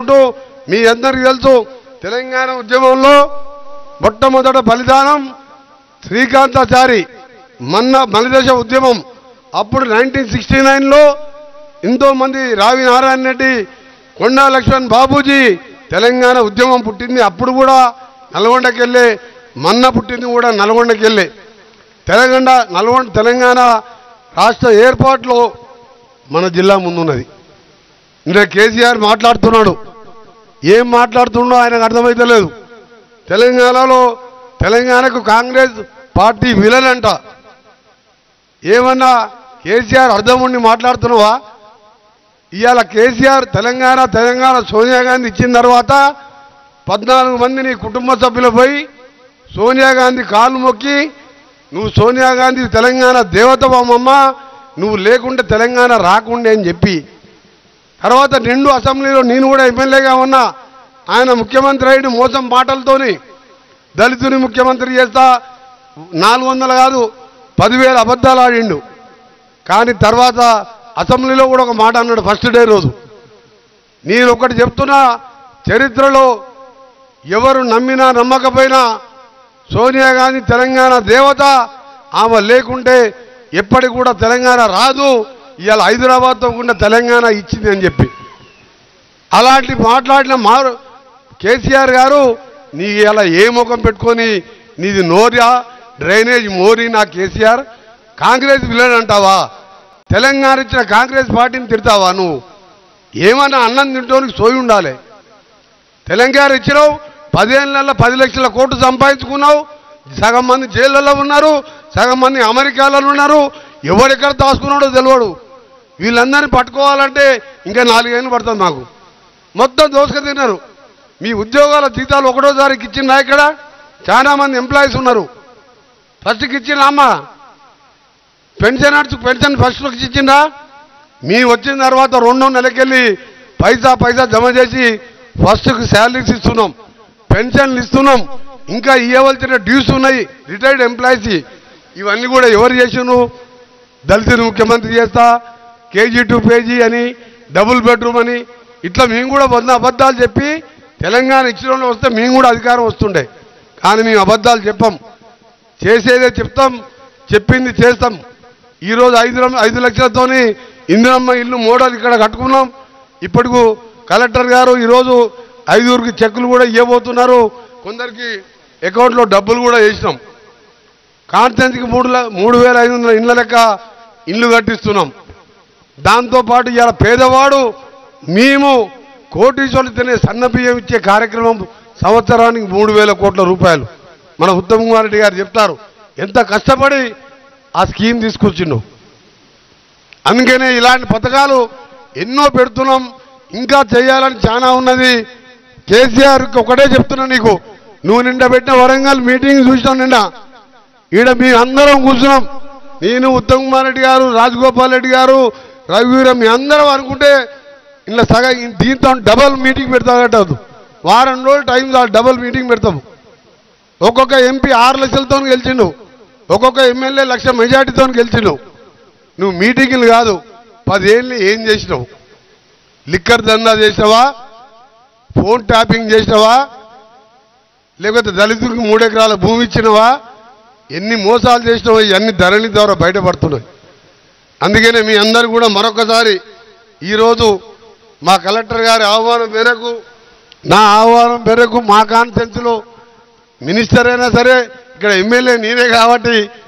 మీ అందరికీ తెలుసు తెలంగాణ ఉద్యమంలో మొట్టమొదట బలిదానం శ్రీకాంతాచారి మలిదశ ఉద్యమం. అప్పుడు 1969 లో ఎంతో మంది రావి నారాయణ రెడ్డి, కొండా లక్ష్మణ్ బాబూజీ తెలంగాణ ఉద్యమం పుట్టింది. అప్పుడు కూడా నల్గొండకెళ్ళే మన్న పుట్టింది కూడా నల్గొండకెళ్ళే. తెలంగాణ రాష్ట్ర ఏర్పాటులో మన జిల్లా ముందున్నది. ఇంకా కేసీఆర్ మాట్లాడుతున్నాడు, ఏం మాట్లాడుతుండో ఆయనకు అర్థమైతలేదు. తెలంగాణకు కాంగ్రెస్ పార్టీ విలన్ అంట. ఏమన్నా కేసీఆర్ అర్థం ఉండి మాట్లాడుతున్నావా? ఇవాళ కేసీఆర్ తెలంగాణ సోనియా గాంధీ ఇచ్చిన తర్వాత 14 మంది నీ కుటుంబ సభ్యులు పోయి సోనియా గాంధీ కాళ్ళు మొక్కి, నువ్వు సోనియా గాంధీ తెలంగాణ దేవతవమ్మ, నువ్వు లేకుంటే తెలంగాణ రాకుండే అని చెప్పి, తర్వాత నిండు అసెంబ్లీలో నేను కూడా ఎమ్మెల్యేగా ఉన్నా, ఆయన ముఖ్యమంత్రి అయిన మోసం మాటలతోని దళితుని ముఖ్యమంత్రి చేస్తా 400 కాదు 10,000 అబద్ధాలు ఆడిండు. కానీ తర్వాత అసెంబ్లీలో కూడా ఒక మాట అన్నాడు ఫస్ట్ డే రోజు. నేను ఒకటి చెప్తున్నా, చరిత్రలో ఎవరు నమ్మినా నమ్మకపోయినా సోనియా గాంధీ తెలంగాణ దేవత, ఆమె లేకుంటే ఎప్పటికి కూడా తెలంగాణ రాదు. ఇవాళ హైదరాబాద్తో కూడా తెలంగాణ ఇచ్చింది అని చెప్పి అలాంటి మాట్లాడిన కేసీఆర్ గారు, నీ ఇలా ఏ ముఖం పెట్టుకొని నీది నోరియా డ్రైనేజ్ మోరీ నా కేసీఆర్, కాంగ్రెస్ విలన్ అంటావా? తెలంగాణ ఇచ్చిన కాంగ్రెస్ పార్టీని తిడతావా? నువ్వు ఏమన్నా అన్నం తింటోనికి సోయి ఉండాలి. తెలంగాణ ఇచ్చినావు, 10 ఏళ్లలో 10 లక్షల కోట్లు సంపాదించుకున్నావు. సగం మంది జైళ్ళలో ఉన్నారు, సగం మంది అమెరికాలో ఉన్నారు. ఎవరెక్కడ దాచుకున్నాడో తెలియడు. వీళ్ళందరినీ పట్టుకోవాలంటే ఇంకా 4 ఏళ్ళు పడుతుంది. మాకు మొత్తం దోసుక తిన్నారు. మీ ఉద్యోగాల జీతాలు ఒకటో తారీఖు ఇచ్చిందా? ఇక్కడ చాలా మంది ఎంప్లాయీస్ ఉన్నారు. ఫస్ట్కి ఇచ్చిందా అమ్మ? పెన్షన్ ఫస్ట్కి ఇచ్చిందా? మీ వచ్చిన తర్వాత 2 నెలకెళ్ళి పైసా జమ చేసి ఫస్ట్కి శాలరీస్ ఇస్తున్నాం, పెన్షన్లు ఇస్తున్నాం. ఇంకా ఇవ్వవలసిన డ్యూస్ ఉన్నాయి రిటైర్డ్ ఎంప్లాయీస్. ఇవన్నీ కూడా ఎవరు చేసిను? దళితుని ముఖ్యమంత్రి చేస్తా, కేజీ టు పేజీ అని, డబుల్ బెడ్రూమ్ అని, ఇట్లా మేము కూడా 100 అబద్ధాలు చెప్పి తెలంగాణ ఇచ్చిన వస్తే మేము కూడా అధికారం వస్తుండే. కానీ మేము అబద్ధాలు చెప్పాం, చేసేదే చెప్తాం, చెప్పింది చేస్తాం. ఈరోజు 5 లక్షలతోని ఇందిరమ్మ ఇల్లు మోడల్ ఇక్కడ కట్టుకున్నాం. ఇప్పటికు కలెక్టర్ గారు ఈరోజు 5గురికి చెక్కులు కూడా ఇవ్వబోతున్నారు. కొందరికి అకౌంట్లో డబ్బులు కూడా వేసినాం. కాన్స్టెన్సీకి 3,500 ఇళ్ళ లెక్క ఇల్లు కట్టిస్తున్నాం. దాంతోపాటు ఇవాళ పేదవాడు మేము కోటీశ్వరులు తినే సన్న బియ్యం ఇచ్చే కార్యక్రమం సంవత్సరానికి 3,000 కోట్ల రూపాయలు. మన ఉత్తమ్ కుమార్ రెడ్డి గారు చెప్తారు ఎంత కష్టపడి ఆ స్కీమ్ తీసుకొచ్చిండు. అందుకనే ఇలాంటి పథకాలు ఎన్నో పెడుతున్నాం, ఇంకా చేయాలని చాలా ఉన్నది. కేసీఆర్కి ఒకటే చెప్తున్నా, నీకు నువ్వు నిండా పెట్టిన వరంగల్ మీటింగ్ చూసినాం. నిండా ఈడ మీ అందరం కూర్చున్నాం. నేను ఉత్తమ్ కుమార్ రెడ్డి గారు, రాజగోపాల్ రెడ్డి గారు, రఘువీరం, మీ అందరం అనుకుంటే ఇలా సగం దీంతో డబల్ మీటింగ్ పెడతాడు. వారం రోజులు టైం డబల్ మీటింగ్ పెడతాము. ఒక్కొక్క ఎంపీ 6 లక్షలతో గెలిచిండు, ఒక్కొక్క ఎమ్మెల్యే 1 లక్ష మెజార్టీతో గెలిచిండు. నువ్వు మీటింగులు కాదు, 10 ఏళ్ళు ఏం చేసినావు? లిక్కర్ దందా చేసినావా? ఫోన్ ట్యాపింగ్ చేసినావా? లేకపోతే దళితులకు 3 ఎకరాల భూమి ఇచ్చినవా? ఎన్ని మోసాలు చేసినావో ఇవన్నీ ధరణి ద్వారా బయటపడుతున్నాయి. అందుకనే మీ అందరూ కూడా మరొకసారి ఈరోజు మా కలెక్టర్ గారి ఆహ్వానం మేరకు, నా ఆహ్వానం మేరకు మా కాన్స్టిట్యున్సీలో మినిస్టర్ అయినా సరే, ఇక్కడ ఎమ్మెల్యే నేనే కాబట్టి